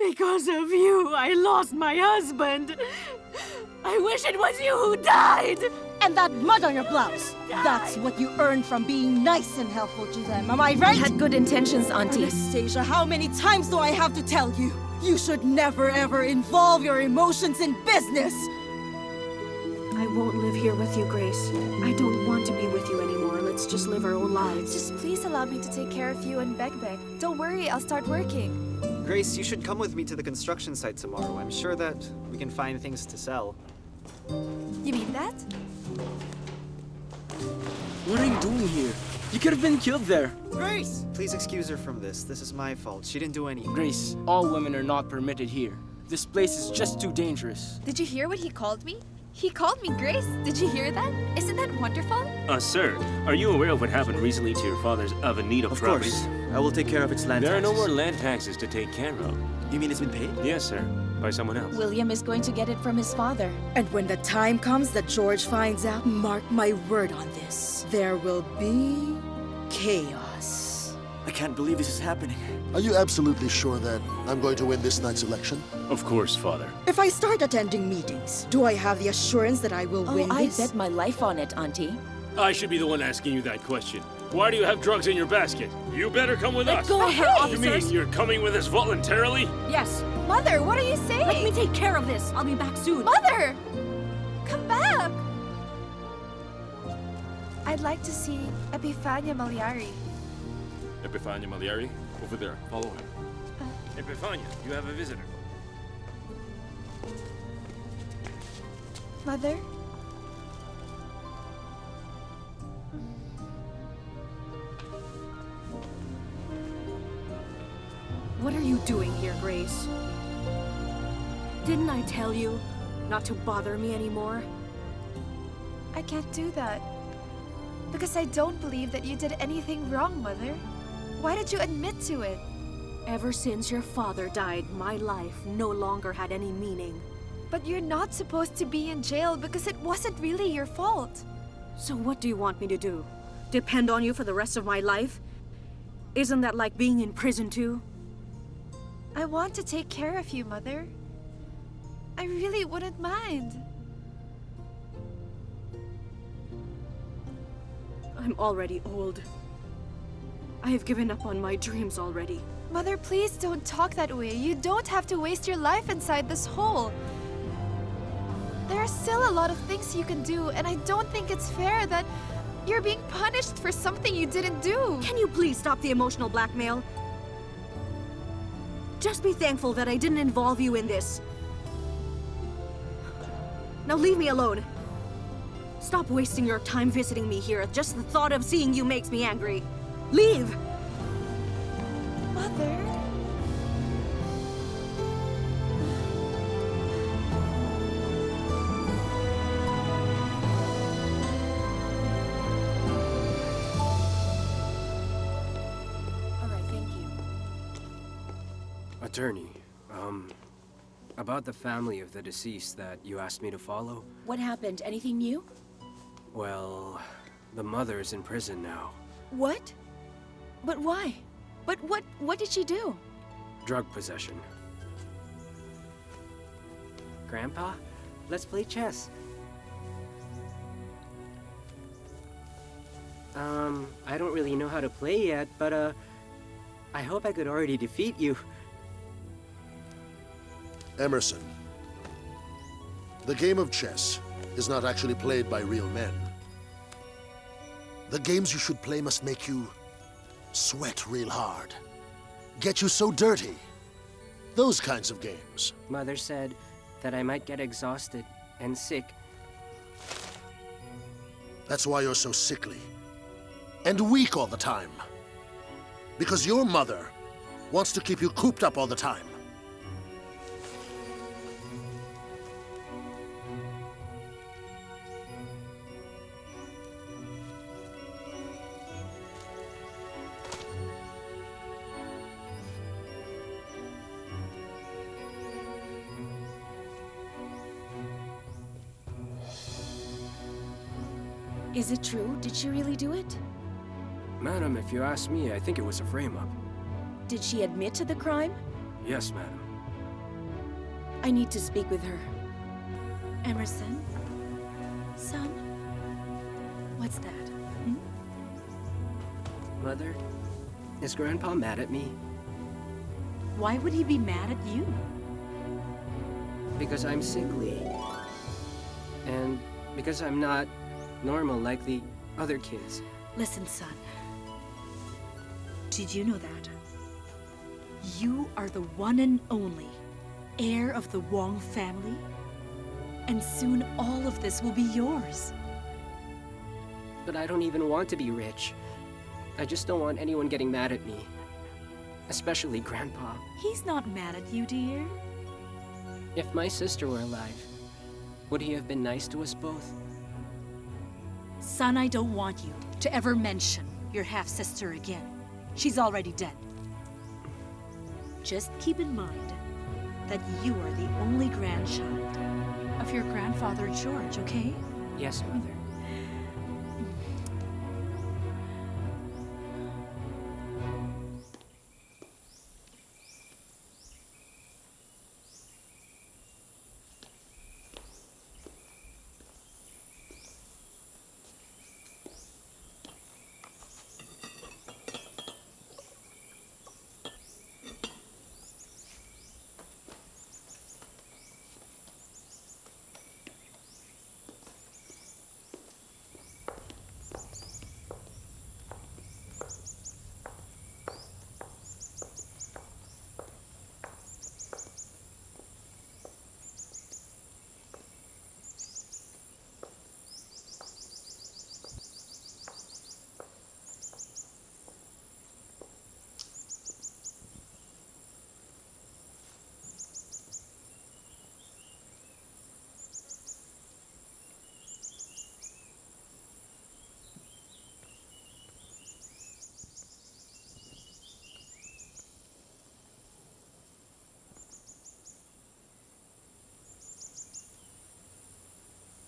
Because of you, I lost my husband. I wish it was you who died. And that mud on your blouse. That's what you earned from being nice and helpful to them, am I right? He had good intentions, Auntie. Anastasia, how many times do I have to tell you? You should never ever involve your emotions in business! I won't live here with you, Grace. I don't want to be with you anymore. Let's just live our own lives. Just please allow me to take care of you and Begbeg. Don't worry, I'll start working. Grace, you should come with me to the construction site tomorrow. I'm sure that we can find things to sell. You mean that? What are you doing here? You could have been killed there. Grace! Please excuse her from this. This is my fault. She didn't do anything. Grace, all women are not permitted here. This place is just too dangerous. Did you hear what he called me? He called me Grace. Did you hear that? Isn't that wonderful? Sir, are you aware of what happened recently to your father's Avenida Of property? course. I will take care of its land There are no taxes. more land taxes to take care of. You mean it's been paid? Yes, sir. By someone else. William is going to get it from his father. And when the time comes that George finds out, mark my word on this, there will be chaos. I can't believe this is happening. Are you absolutely sure that I'm going to win this night's election? Of course, Father. If I start attending meetings, do I have the assurance that I will win I this? bet my life on it, Auntie. I should be the one asking you that question. Why do you have drugs in your basket? You better come with us. Go ahead, You mean officers. you're coming with us voluntarily? Yes. Mother, what are you saying? Let me take care of this. I'll be back soon. Mother! Come back! I'd like to see Epifania Malyari. Epifania Malyari? Over there. Follow him. Epifania, you have a visitor. Mother? What are you doing here, Grace? Didn't I tell you not to bother me anymore? I can't do that. Because I don't believe that you did anything wrong, Mother. Why did you admit to it? Ever since your father died, my life no longer had any meaning. But you're not supposed to be in jail because it wasn't really your fault. So what do you want me to do? Depend on you for the rest of my life? Isn't that like being in prison too? I want to take care of you, Mother. I really wouldn't mind. I'm already old. I have given up on my dreams already. Mother, please don't talk that way. You don't have to waste your life inside this hole. There are still a lot of things you can do, and I don't think it's fair that you're being punished for something you didn't do. Can you please stop the emotional blackmail? Just be thankful that I didn't involve you in this. Now leave me alone. Stop wasting your time visiting me here. Just the thought of seeing you makes me angry. Leave! Mother? All right, thank you. Attorney, about the family of the deceased that you asked me to follow, What happened? Anything new? well, the mother is in prison now. What? But why? But what did she do? Drug possession. Grandpa, let's play chess. I don't really know how to play yet, but, I hope I could already defeat you. Emerson, the game of chess is not actually played by real men. The games you should play must make you sweat real hard, get you so dirty. Those kinds of games. Mother said that I might get exhausted and sick. That's why you're so sickly and weak all the time. Because your mother wants to keep you cooped up all the time. Is it true? Did she really do it? Madam, if you ask me, I think it was a frame-up. Did she admit to the crime? Yes, madam. I need to speak with her. Emerson? Son? What's that? Mother, is Grandpa mad at me? Why would he be mad at you? Because I'm sickly. And because I'm not normal like the other kids. Listen, son. Did you know that? You are the one and only heir of the Wong family? And soon all of this will be yours. But I don't even want to be rich. I just don't want anyone getting mad at me. Especially Grandpa. He's not mad at you, dear. If my sister were alive, would he have been nice to us both? Son, I don't want you to ever mention your half-sister again. She's already dead. Just keep in mind that you are the only grandchild of your grandfather George, okay? Yes, Mother.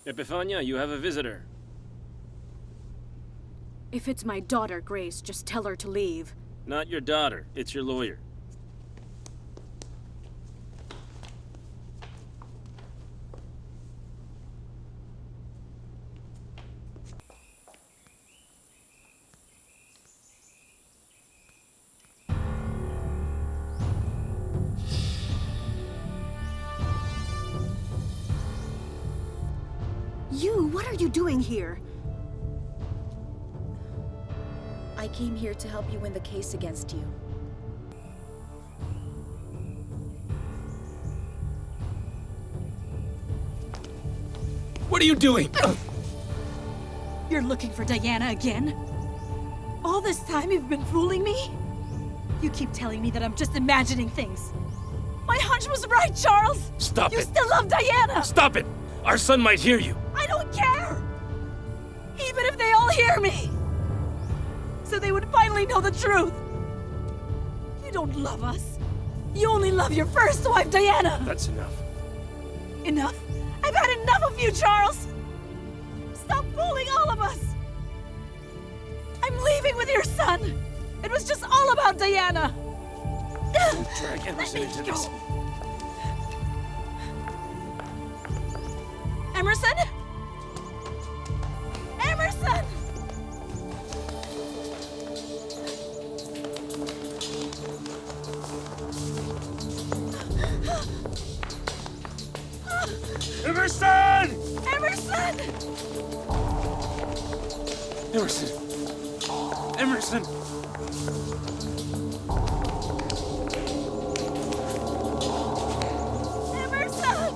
Epifania, you have a visitor. If it's my daughter, Grace, just tell her to leave. Not your daughter, it's your lawyer. What are you doing here? I came here to help you win the case against you. What are you doing? You're looking for Diana again? All this time you've been fooling me? You keep telling me that I'm just imagining things. My hunch was right, Charles! Stop You it! still love Diana! Stop it! Our son might hear you! I don't care! Even if they all hear me! So they would finally know the truth! You don't love us. You only love your first wife, Diana! That's enough. Enough? I've had enough of you, Charles! Stop fooling all of us! I'm leaving with your son! It was just all about Diana! Don't drag Emerson into this. Emerson? Emerson! Emerson! Emerson! Emerson! Emerson! Emerson!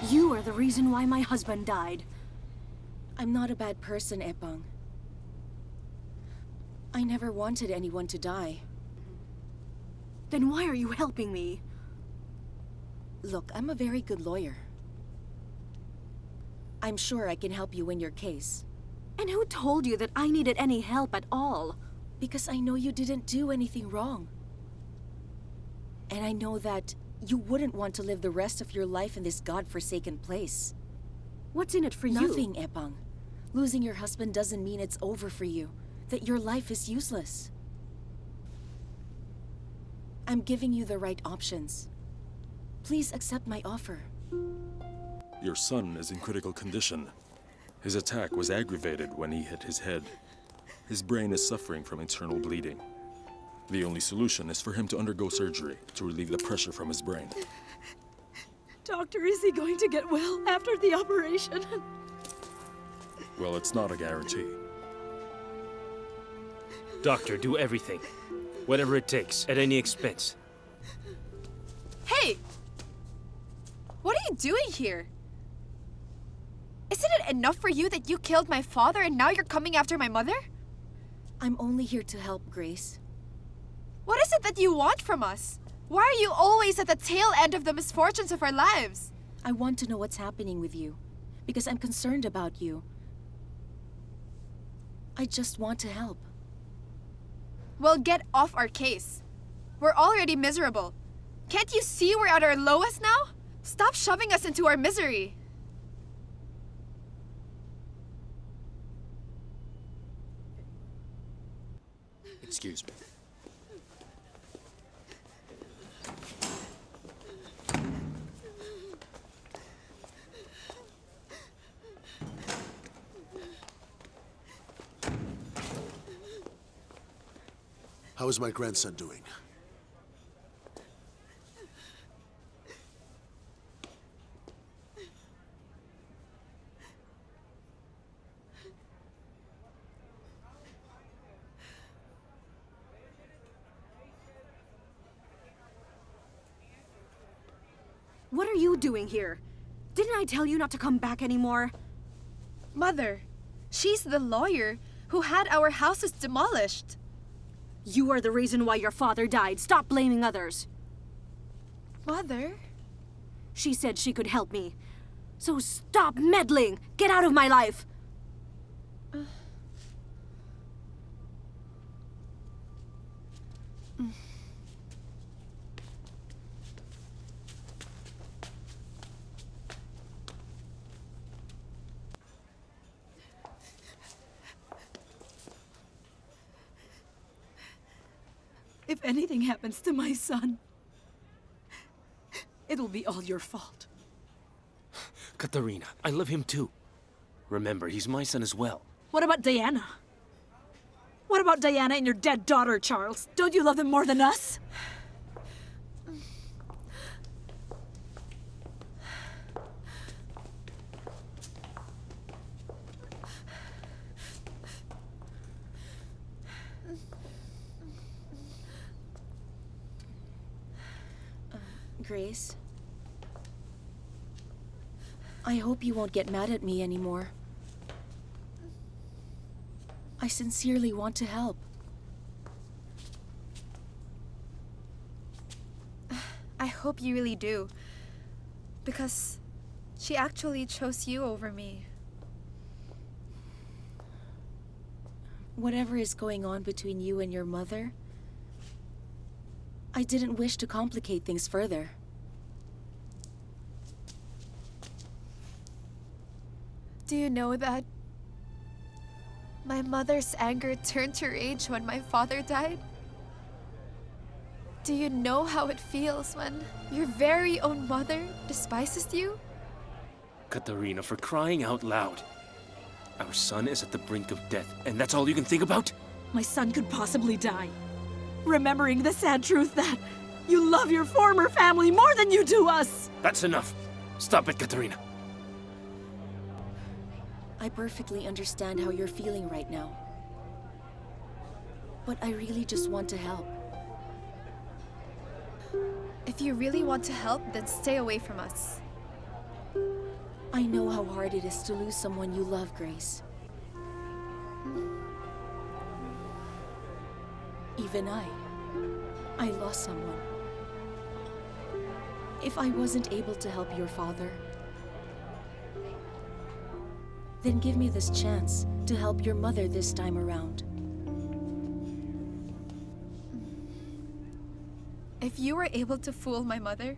You are the reason why my husband died. I'm not a bad person, Epang. I never wanted anyone to die. Then why are you helping me? Look, I'm a very good lawyer. I'm sure I can help you win your case. And who told you that I needed any help at all? Because I know you didn't do anything wrong. And I know that you wouldn't want to live the rest of your life in this godforsaken place. What's in it for you? Nothing, Epang. Losing your husband doesn't mean it's over for you, that your life is useless. I'm giving you the right options. Please accept my offer. Your son is in critical condition. His attack was aggravated when he hit his head. His brain is suffering from internal bleeding. The only solution is for him to undergo surgery to relieve the pressure from his brain. Doctor, is he going to get well after the operation? Well, it's not a guarantee. Doctor, do everything. Whatever it takes, at any expense. Hey! What are you doing here? Isn't it enough for you that you killed my father and now you're coming after my mother? I'm only here to help, Grace. What is it that you want from us? Why are you always at the tail end of the misfortunes of our lives? I want to know what's happening with you, because I'm concerned about you. I just want to help. Well, get off our case. We're already miserable. Can't you see we're at our lowest now? Stop shoving us into our misery. Excuse me. How is my grandson doing? What are you doing here? Didn't I tell you not to come back anymore? Mother, she's the lawyer who had our houses demolished. You are the reason why your father died. Stop blaming others. Mother? She said she could help me. So stop meddling! Get out of my life! If anything happens to my son, it'll be all your fault. Katarina, I love him too. Remember, he's my son as well. What about Diana? What about Diana and your dead daughter, Charles? Don't you love them more than us? Grace, I hope you won't get mad at me anymore. I sincerely want to help. I hope you really do. Because she actually chose you over me. Whatever is going on between you and your mother, I didn't wish to complicate things further. Do you know that my mother's anger turned to rage when my father died? Do you know how it feels when your very own mother despises you? Katarina, for crying out loud. Our son is at the brink of death, and that's all you can think about? My son could possibly die. Remembering the sad truth that you love your former family more than you do us! That's enough. Stop it, Katarina. I perfectly understand how you're feeling right now. But I really just want to help. If you really want to help, then stay away from us. I know how hard it is to lose someone you love, Grace. Even I lost someone. If I wasn't able to help your father, then give me this chance to help your mother this time around. If you were able to fool my mother,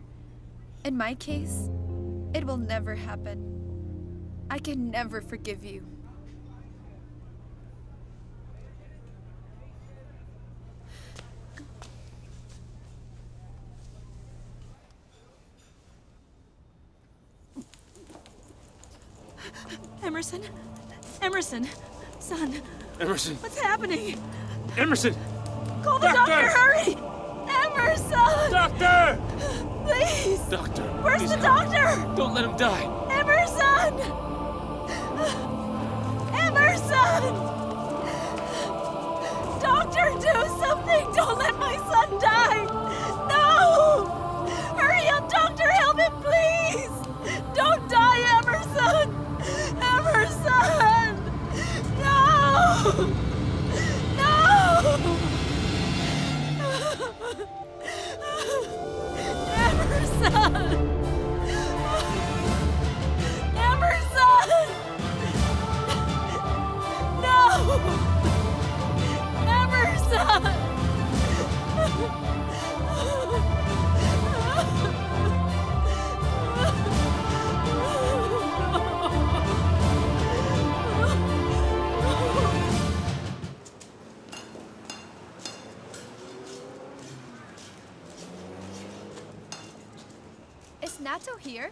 in my case, it will never happen. I can never forgive you. Emerson? Emerson! Son, Emerson! what's happening? Emerson! Call the doctor, hurry! Emerson! Doctor! Please! Doctor! Where's please the help. doctor? Don't let him die! Emerson! Emerson! Doctor, do something! Don't let my son die! No! Hurry up, doctor! Help him, please! Don't die, Emerson! Emerson! No! No! Emerson! Emerson! No! Emerson! Is Nato here?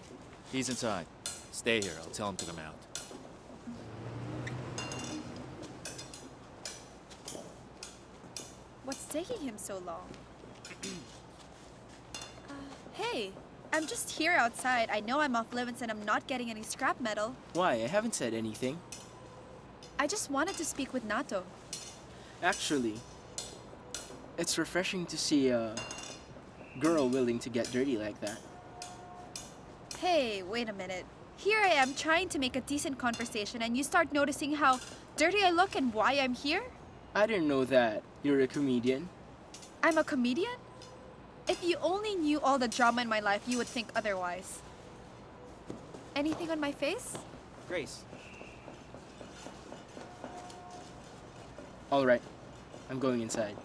He's inside. Stay here. I'll tell him to come out. What's taking him so long? Hey, I'm just here outside. I know I'm off limits and I'm not getting any scrap metal. Why? I haven't said anything. I just wanted to speak with Nato. Actually, it's refreshing to see a girl willing to get dirty like that. Hey, wait a minute. Here I am trying to make a decent conversation and you start noticing how dirty I look and why I'm here? I didn't know that you're a comedian. I'm a comedian? If you only knew all the drama in my life, you would think otherwise. Anything on my face? Grace. All right, I'm going inside.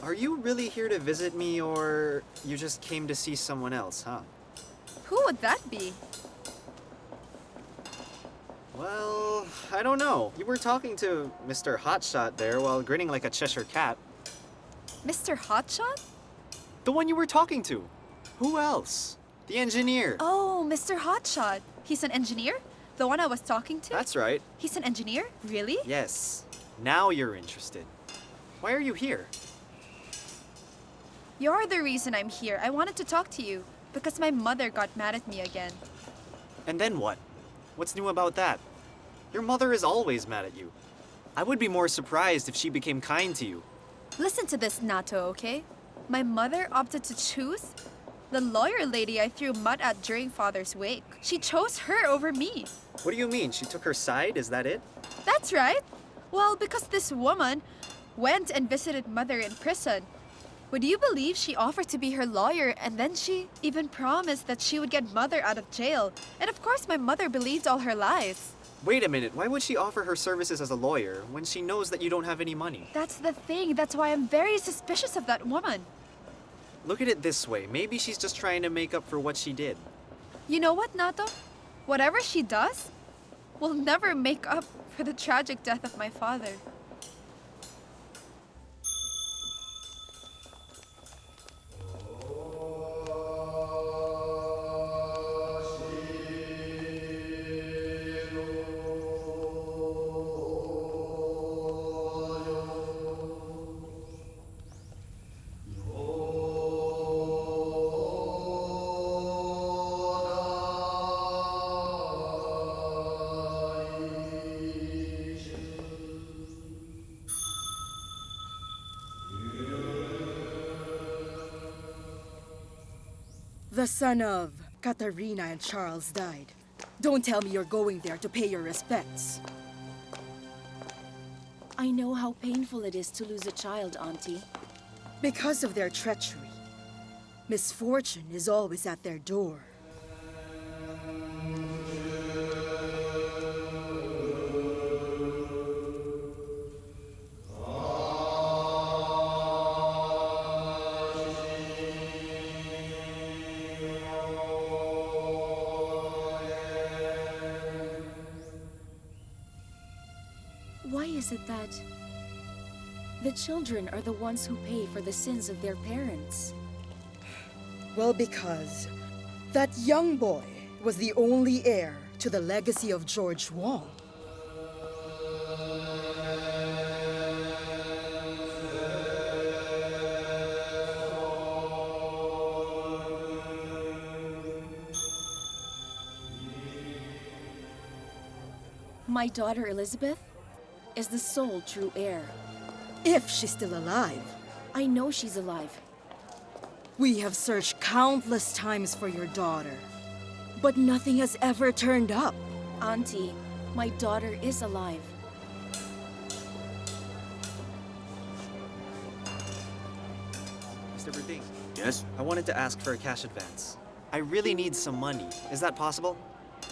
Are you really here to visit me, or you just came to see someone else, huh? Who would that be? Well, I don't know. You were talking to Mr. Hotshot there while grinning like a Cheshire cat. Mr. Hotshot? The one you were talking to. Who else? The engineer. Oh, Mr. Hotshot. He's an engineer? The one I was talking to? That's right. He's an engineer? Really? Yes. Now you're interested. Why are you here? You're the reason I'm here. I wanted to talk to you because my mother got mad at me again. And then what? What's new about that? Your mother is always mad at you. I would be more surprised if she became kind to you. Listen to this, Nato, okay? My mother opted to choose the lawyer lady I threw mud at during Father's wake. She chose her over me. What do you mean? She took her side? Is that it? That's right. Well, because this woman went and visited Mother in prison. Would you believe she offered to be her lawyer and then she even promised that she would get Mother out of jail? And of course my mother believed all her lies. Wait a minute. Why would she offer her services as a lawyer when she knows that you don't have any money? That's the thing. That's why I'm very suspicious of that woman. Look at it this way. Maybe she's just trying to make up for what she did. You know what, Nato? Whatever she does will never make up for the tragic death of my father. The son of Katarina and Charles died. Don't tell me you're going there to pay your respects. I know how painful it is to lose a child, Auntie. Because of their treachery, misfortune is always at their door. Why is it that the children are the ones who pay for the sins of their parents? Well, because that young boy was the only heir to the legacy of George Wong. My daughter Elizabeth is the sole true heir. If she's still alive. I know she's alive. We have searched countless times for your daughter, but nothing has ever turned up. Auntie, my daughter is alive. Mr. Berding, Yes? I wanted to ask for a cash advance. I really need some money. Is that possible?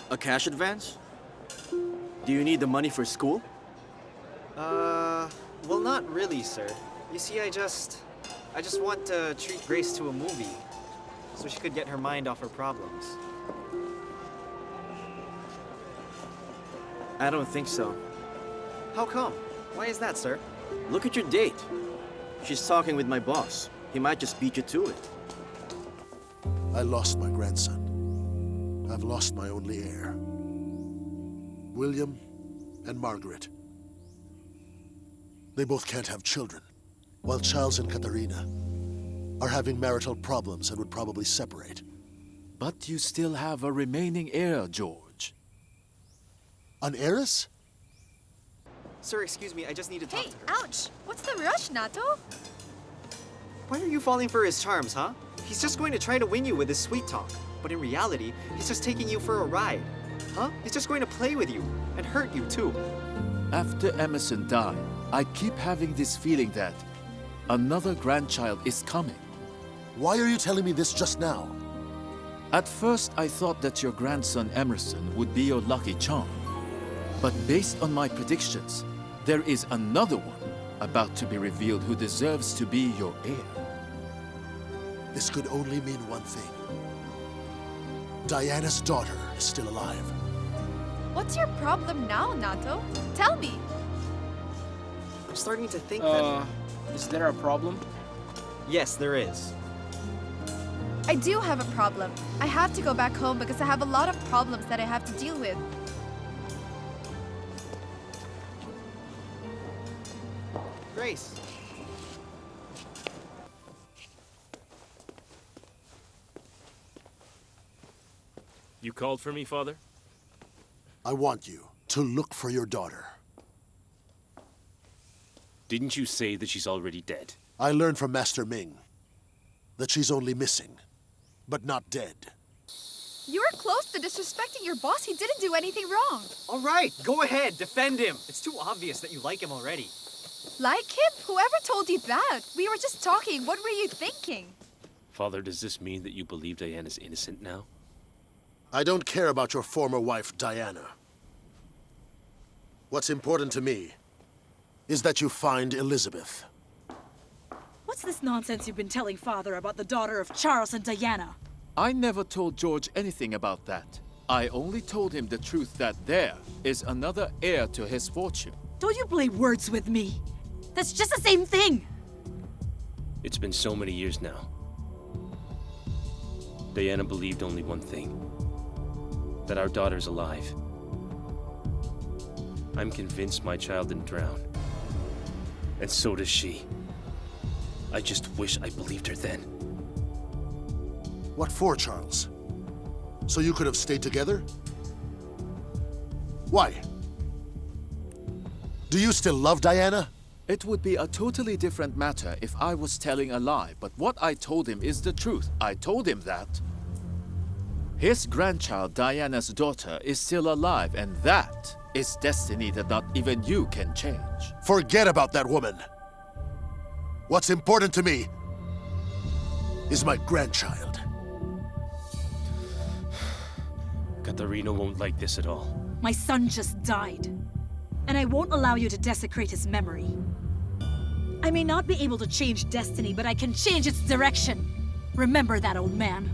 A cash advance? Do you need the money for school? Well, not really, sir. You see, I just want to treat Grace to a movie, so she could get her mind off her problems. I don't think so. How come? Why is that, sir? Look at your date. She's talking with my boss. He might just beat you to it. I lost my grandson. I've lost my only heir. William and Margaret. They both can't have children, while Charles and Katarina are having marital problems and would probably separate. But you still have a remaining heir, George. An heiress? Sir, excuse me, I just need to talk Hey, to her. ouch! What's the rush, Nato? Why are you falling for his charms, huh? He's just going to try to win you with his sweet talk. But in reality, he's just taking you for a ride. Huh? He's just going to play with you and hurt you too. After Emerson died, I keep having this feeling that another grandchild is coming. Why are you telling me this just now? At first, I thought that your grandson Emerson would be your lucky charm. But based on my predictions, there is another one about to be revealed who deserves to be your heir. This could only mean one thing. Diana's daughter is still alive. What's your problem now, Nato? Tell me. I'm starting to think that... Is there a problem? Yes, there is. I do have a problem. I have to go back home because I have a lot of problems that I have to deal with. Grace. You called for me, Father? I want you to look for your daughter. Didn't you say that she's already dead? I learned from Master Ming that she's only missing, but not dead. You were close to disrespecting your boss. He didn't do anything wrong. All right, go ahead, defend him. It's too obvious that you like him already. Like him? Whoever told you that? We were just talking. What were you thinking? Father, does this mean that you believe Diana's innocent now? I don't care about your former wife, Diana. What's important to me is that you find Elizabeth. What's this nonsense you've been telling Father about the daughter of Charles and Diana? I never told George anything about that. I only told him the truth that there is another heir to his fortune. Don't you play words with me. That's just the same thing. It's been so many years now. Diana believed only one thing. That our daughter's alive. I'm convinced my child didn't drown. And so does she. I just wish I believed her then. What for, Charles? So you could have stayed together? Why? Do you still love Diana? It would be a totally different matter if I was telling a lie, but what I told him is the truth. I told him that his grandchild, Diana's daughter, is still alive, and that is destiny that not even you can change. Forget about that woman. What's important to me is my grandchild. Katarina won't like this at all. My son just died. And I won't allow you to desecrate his memory. I may not be able to change destiny, but I can change its direction. Remember that, old man.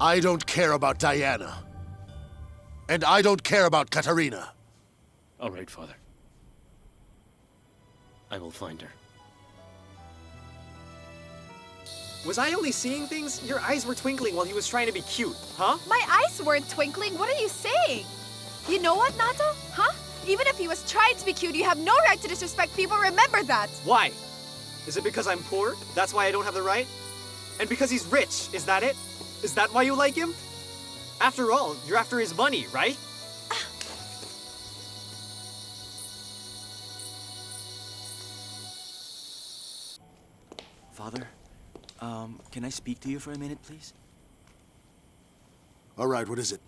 I don't care about Diana. And I don't care about Katarina. All right, Father. I will find her. Was I only seeing things? Your eyes were twinkling while he was trying to be cute, huh? My eyes weren't twinkling. What are you saying? You know what, Nato? Huh? Even if he was trying to be cute, you have no right to disrespect people. Remember that. Why? Is it because I'm poor? That's why I don't have the right? And because he's rich, is that it? Is that why you like him? After all, you're after his money, right? Father, can I speak to you for a minute, please? All right, what is it?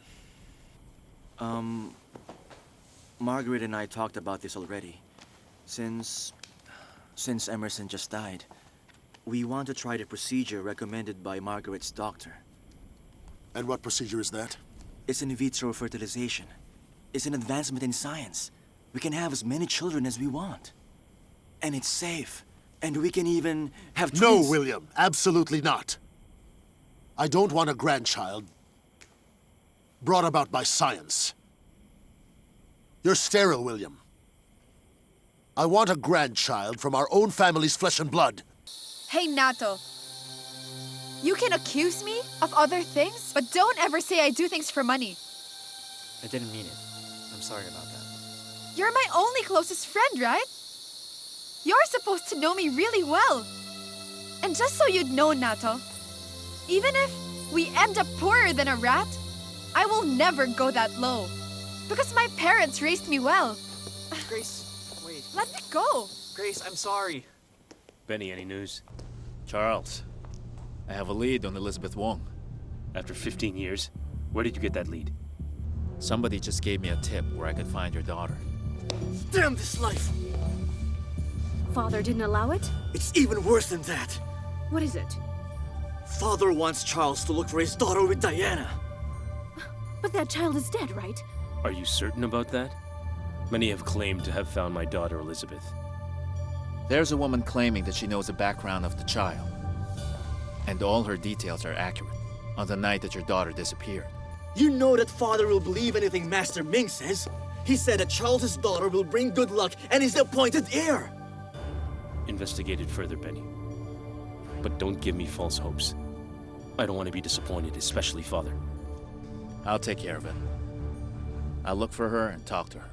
Margaret and I talked about this already. Since Emerson just died, we want to try the procedure recommended by Margaret's doctor. And what procedure is that? It's in vitro fertilization. It's an advancement in science. We can have as many children as we want. And it's safe. And we can even have twins. No, William, absolutely not. I don't want a grandchild brought about by science. You're sterile, William. I want a grandchild from our own family's flesh and blood. Hey, Nato. You can accuse me of other things, but don't ever say I do things for money. I didn't mean it. I'm sorry about that. You're my only closest friend, right? You're supposed to know me really well. And just so you'd know, Nato, even if we end up poorer than a rat, I will never go that low. Because my parents raised me well. Grace, wait. Let me go. Grace, I'm sorry. Benny, any news? Charles, I have a lead on Elizabeth Wong. After 15 years, where did you get that lead? Somebody just gave me a tip where I could find your daughter. Damn this life! Father didn't allow it? It's even worse than that. What is it? Father wants Charles to look for his daughter with Diana. But that child is dead, right? Are you certain about that? Many have claimed to have found my daughter, Elizabeth. There's a woman claiming that she knows the background of the child. And all her details are accurate on the night that your daughter disappeared. You know that Father will believe anything Master Ming says. He said that Charles's daughter will bring good luck and is the appointed heir. Investigate it further, Benny. But don't give me false hopes. I don't want to be disappointed, especially Father. I'll take care of it. I'll look for her and talk to her.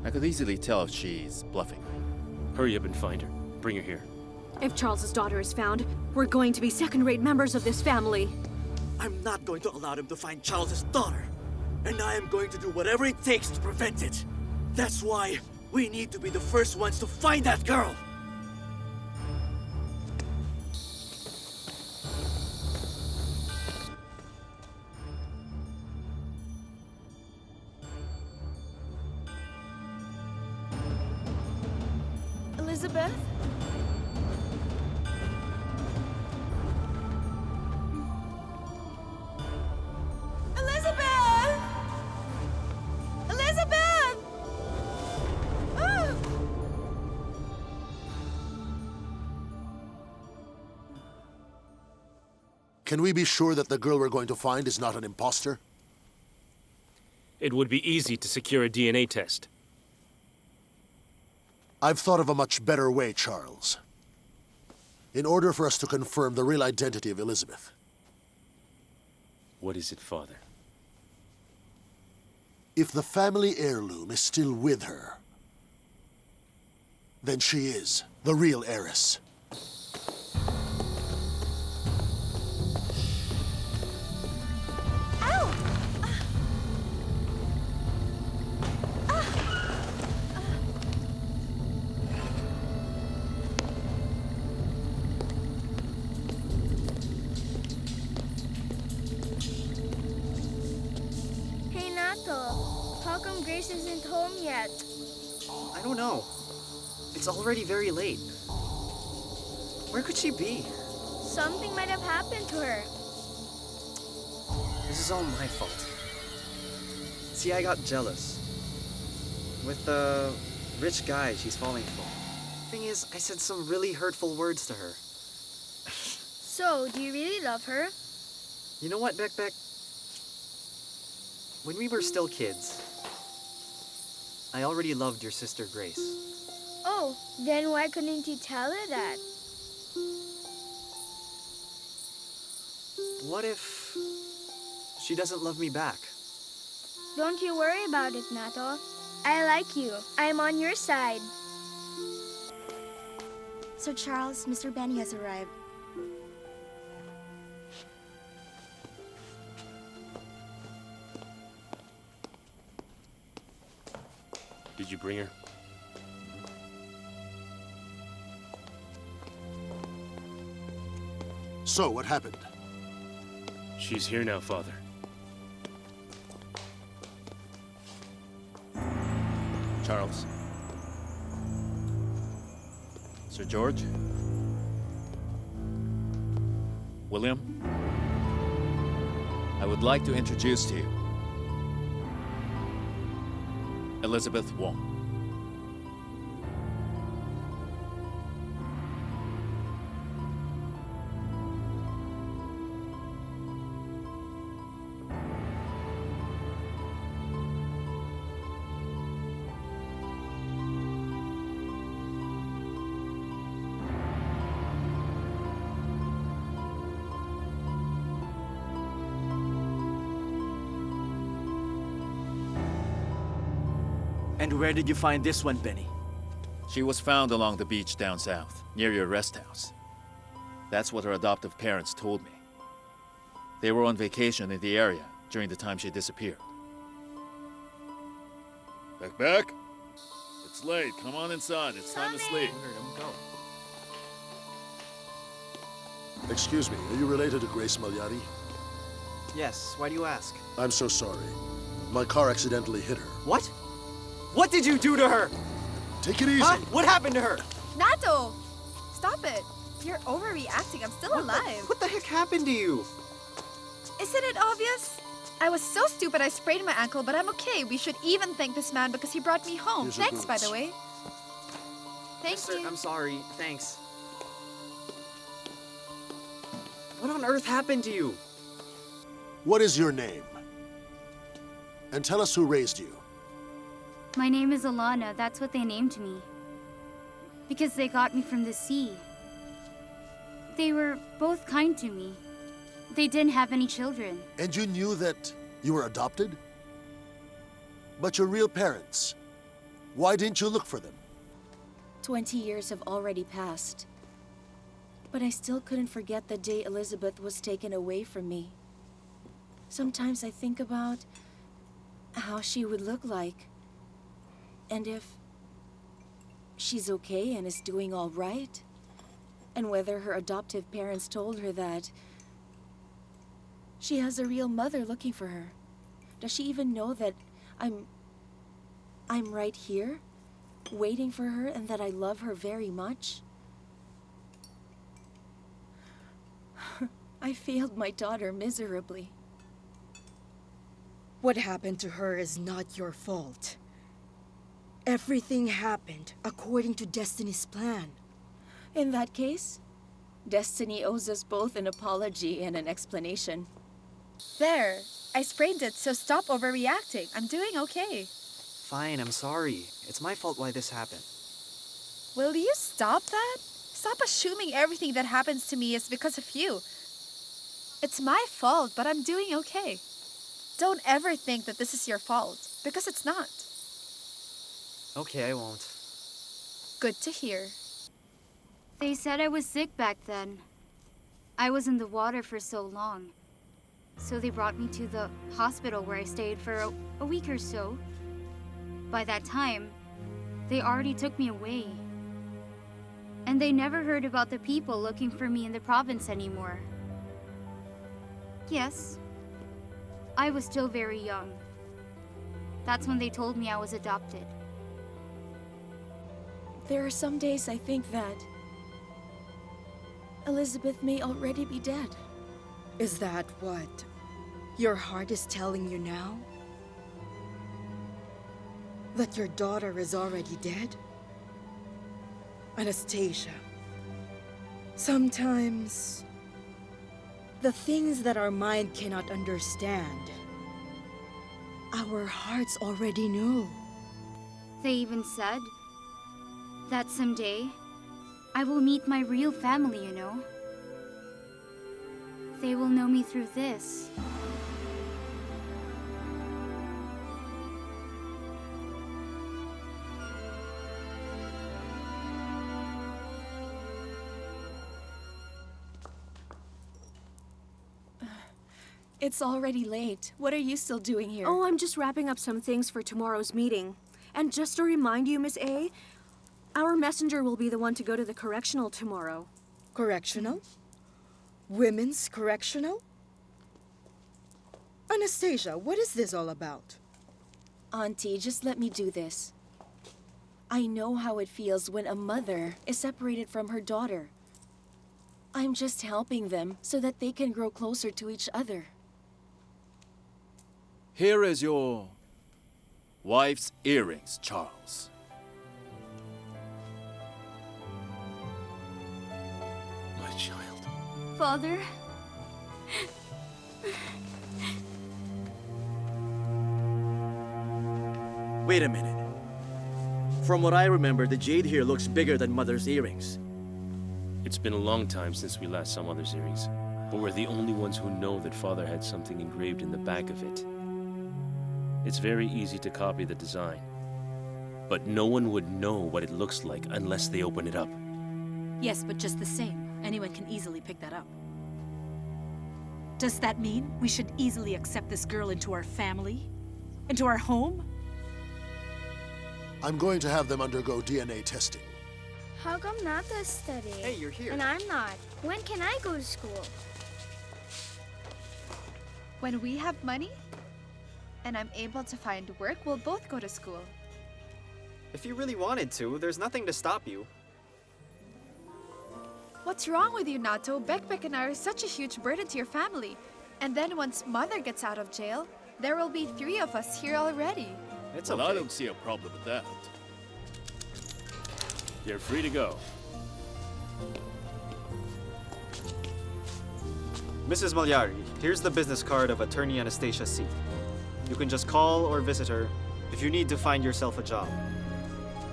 I could easily tell if she's bluffing. Hurry up and find her. Bring her here. If Charles's daughter is found, we're going to be second-rate members of this family. I'm not going to allow them to find Charles's daughter. And I am going to do whatever it takes to prevent it. That's why we need to be the first ones to find that girl. Elizabeth? Elizabeth! Elizabeth! Ah! Can we be sure that the girl we're going to find is not an imposter? It would be easy to secure a DNA test. I've thought of a much better way, Charles. In order for us to confirm the real identity of Elizabeth. What is it, Father? If the family heirloom is still with her, then she is the real heiress. Ow! Hey, Nato. How come Grace isn't home yet? I don't know. It's already very late. Where could she be? Something might have happened to her. This is all my fault. See, I got jealous. With the rich guy she's falling for. Thing is, I said some really hurtful words to her. So, do you really love her? You know what, Beck? When we were still kids, I already loved your sister Grace. Oh, then why couldn't you tell her that? What if she doesn't love me back? Don't you worry about it, Nato. I like you. I'm on your side. Sir Charles, Mr. Benny has arrived. Did you bring her? So, what happened? She's here now, Father. Charles. Sir George. William. I would like to introduce to you Elizabeth Wong. And where did you find this one, Benny? She was found along the beach down south, near your rest house. That's what her adoptive parents told me. They were on vacation in the area during the time she disappeared. Back. It's late. Come on inside. It's time to sleep. Excuse me, are you related to Grace Malyari? Yes, why do you ask? I'm so sorry. My car accidentally hit her. What? What did you do to her? Take it easy. Huh? What happened to her? Nato! Stop it! You're overreacting. I'm still alive. What the heck happened to you? Isn't it obvious? I was so stupid I sprained my ankle, but I'm okay. We should even thank this man because he brought me home. Here's your Thanks, by boots. the way. Thank Sir, you. I'm sorry. Thanks. What on earth happened to you? What is your name? And tell us who raised you. My name is Alana. That's what they named me. Because they got me from the sea. They were both kind to me. They didn't have any children. And you knew that you were adopted? But your real parents, why didn't you look for them? 20 years have already passed. But I still couldn't forget the day Elizabeth was taken away from me. Sometimes I think about how she would look like. And if she's okay and is doing all right. And whether her adoptive parents told her that she has a real mother looking for her. Does she even know that I'm right here, waiting for her, and that I love her very much? I failed my daughter miserably. What happened to her is not your fault. Everything happened according to Destiny's plan. In that case, Destiny owes us both an apology and an explanation. There. I sprained it, so stop overreacting. I'm doing okay. Fine, I'm sorry. It's my fault why this happened. Will you stop that? Stop assuming everything that happens to me is because of you. It's my fault, but I'm doing okay. Don't ever think that this is your fault, because it's not. Okay, I won't. Good to hear. They said I was sick back then. I was in the water for so long. So they brought me to the hospital where I stayed for a week or so. By that time, they already took me away. And they never heard about the people looking for me in the province anymore. Yes, I was still very young. That's when they told me I was adopted. There are some days I think that Elizabeth may already be dead. Is that what your heart is telling you now? That your daughter is already dead? Anastasia, sometimes the things that our mind cannot understand, our hearts already know. They even said that someday I will meet my real family, you know. They will know me through this. It's already late. What are you still doing here? Oh, I'm just wrapping up some things for tomorrow's meeting. And just to remind you, Miss A, our messenger will be the one to go to the correctional tomorrow. Correctional? Women's correctional? Anastasia, what is this all about? Auntie, just let me do this. I know how it feels when a mother is separated from her daughter. I'm just helping them so that they can grow closer to each other. Here is your wife's earrings, Charles. My child. Father? Wait a minute. From what I remember, the jade here looks bigger than Mother's earrings. It's been a long time since we last saw Mother's earrings, but we're the only ones who know that Father had something engraved in the back of it. It's very easy to copy the design, but no one would know what it looks like unless they open it up. Yes, but just the same, anyone can easily pick that up. Does that mean we should easily accept this girl into our family? Into our home? I'm going to have them undergo DNA testing. How come Nata's studying? Hey, you're here. And I'm not. When can I go to school? When we have money and I'm able to find work, we'll both go to school. If you really wanted to, there's nothing to stop you. What's wrong with you, Nato? Bekbek and I are such a huge burden to your family. And then once Mother gets out of jail, there will be 3 of us here already. It's Well, okay. I don't see a problem with that. You're free to go. Mrs. Malyari, here's the business card of attorney Anastasia C. You can just call or visit her if you need to find yourself a job.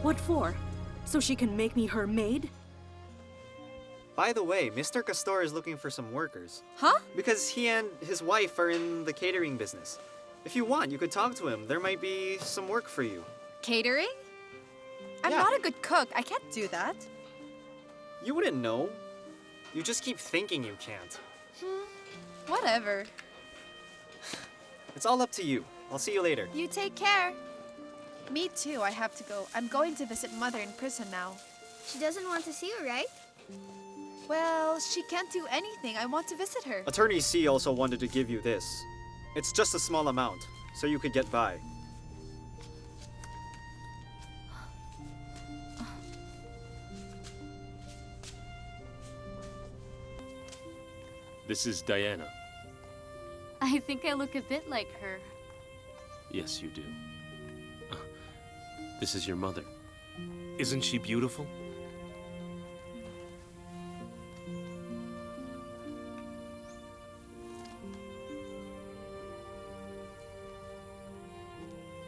What for? So she can make me her maid? By the way, Mr. Castor is looking for some workers. Huh? Because he and his wife are in the catering business. If you want, you could talk to him. There might be some work for you. Catering? I'm Yeah. not a good cook. I can't do that. You wouldn't know. You just keep thinking you can't. Whatever. It's all up to you. I'll see you later. You take care. Me too, I have to go. I'm going to visit Mother in prison now. She doesn't want to see you, right? Well, she can't do anything. I want to visit her. Attorney C also wanted to give you this. It's just a small amount, so you could get by. This is Diana. I think I look a bit like her. Yes, you do. This is your mother. Isn't she beautiful?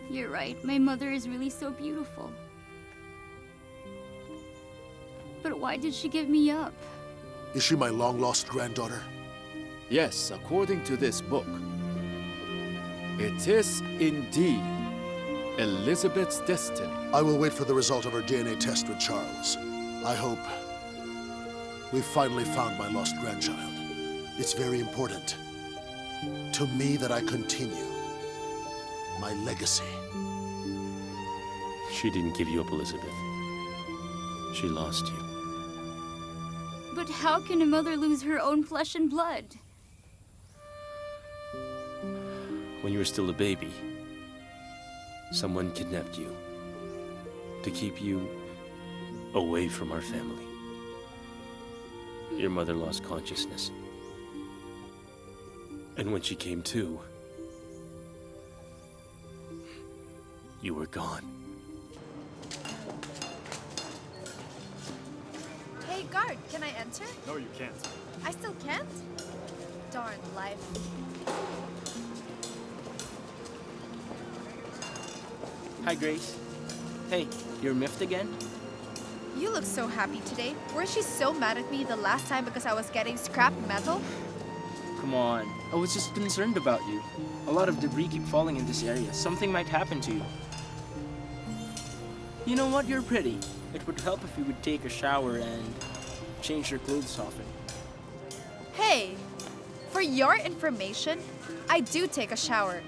You're right, my mother is really so beautiful. But why did she give me up? Is she my long-lost granddaughter? Yes, according to this book, it is indeed Elizabeth's destiny. I will wait for the result of her DNA test with Charles. I hope we've finally found my lost grandchild. It's very important to me that I continue my legacy. She didn't give you up, Elizabeth. She lost you. But how can a mother lose her own flesh and blood? When you were still a baby, someone kidnapped you to keep you away from our family. Your mother lost consciousness. And when she came to, you were gone. Hey, guard, can I enter? No, you can't. I still can't? Darn life. Hi, Grace. Hey, you're miffed again? You look so happy today. Weren't you so mad at me the last time because I was getting scrap metal? Come on. I was just concerned about you. A lot of debris keep falling in this area. Something might happen to you. You know what? You're pretty. It would help if you would take a shower and change your clothes often. Hey, for your information, I do take a shower.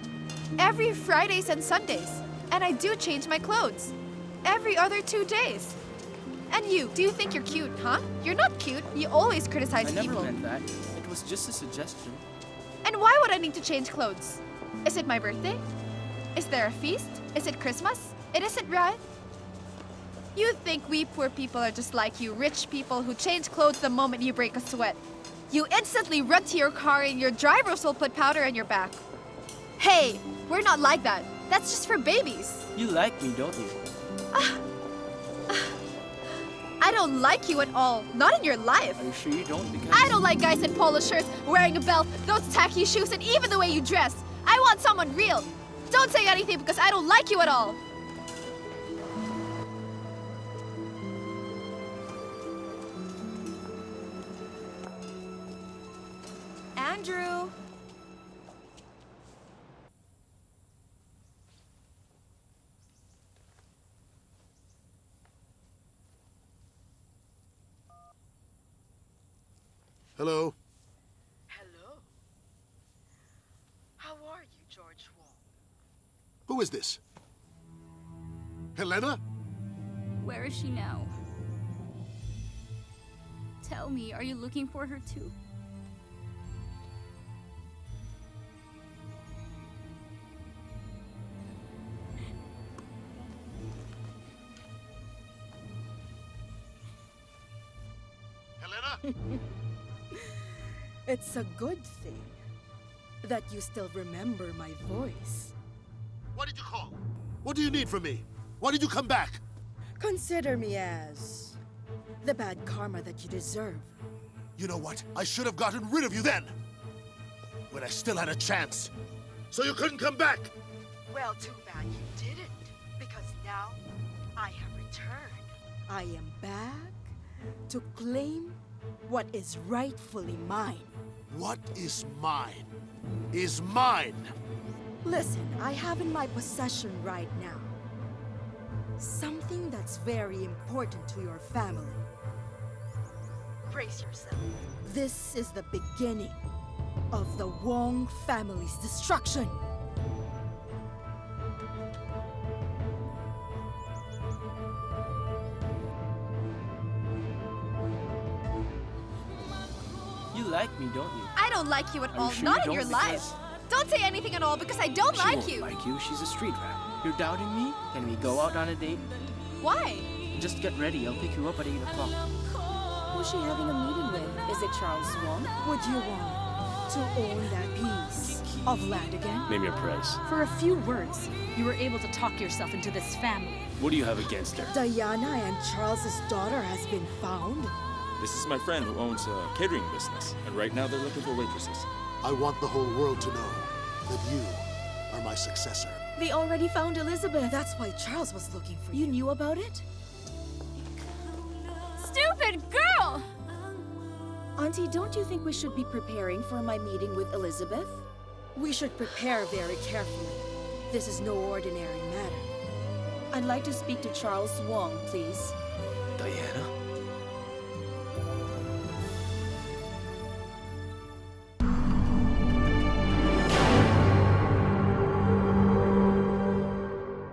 Every Fridays and Sundays. And I do change my clothes. Every other 2 days. And you, do you think you're cute, huh? You're not cute. You always criticize I never people. meant that. It was just a suggestion. And why would I need to change clothes? Is it my birthday? Is there a feast? Is it Christmas? It isn't, right? You think we poor people are just like you rich people who change clothes the moment you break a sweat. You instantly run to your car and your drivers will put powder on your back. Hey, we're not like that. That's just for babies. You like me, don't you? I don't like you at all. Not in your life. Are you sure you don't? Because I don't like guys in polo shirts, wearing a belt, those tacky shoes, and even the way you dress. I want someone real. Don't say anything because I don't like you at all. Andrew! Hello? Hello. How are you, George Wong? Who is this? Helena? Where is she now? Tell me, are you looking for her too? Helena? It's a good thing that you still remember my voice. What did you call? What do you need from me? Why did you come back? Consider me as the bad karma that you deserve. You know what? I should have gotten rid of you then. When I still had a chance. So you couldn't come back. Well, too bad you didn't, because now I have returned. I am back to claim what is rightfully mine. What is mine is mine. Listen, I have in my possession right now something that's very important to your family. Brace yourself. This is the beginning of the Wong family's destruction. You like me, don't you? I don't like you at Are you all. sure Not you in your don't? life. Because Don't say anything at all because I don't she like won't you. like you. She's a street rat. You're doubting me? Can we go out on a date? Why? Just get ready. I'll pick you up at 8 o'clock. Who's she having a meeting with? Is it Charles Wong? Would you want to own that piece of land again? Name your price. For a few words, you were able to talk yourself into this family. What do you have against her? Diana and Charles's daughter has been found. This is my friend who owns a catering business, and right now they're looking for waitresses. I want the whole world to know that you are my successor. They already found Elizabeth. That's why Charles was looking for You knew about it? Stupid girl! Auntie, don't you think we should be preparing for my meeting with Elizabeth? We should prepare very carefully. This is no ordinary matter. I'd like to speak to Charles Wong, please.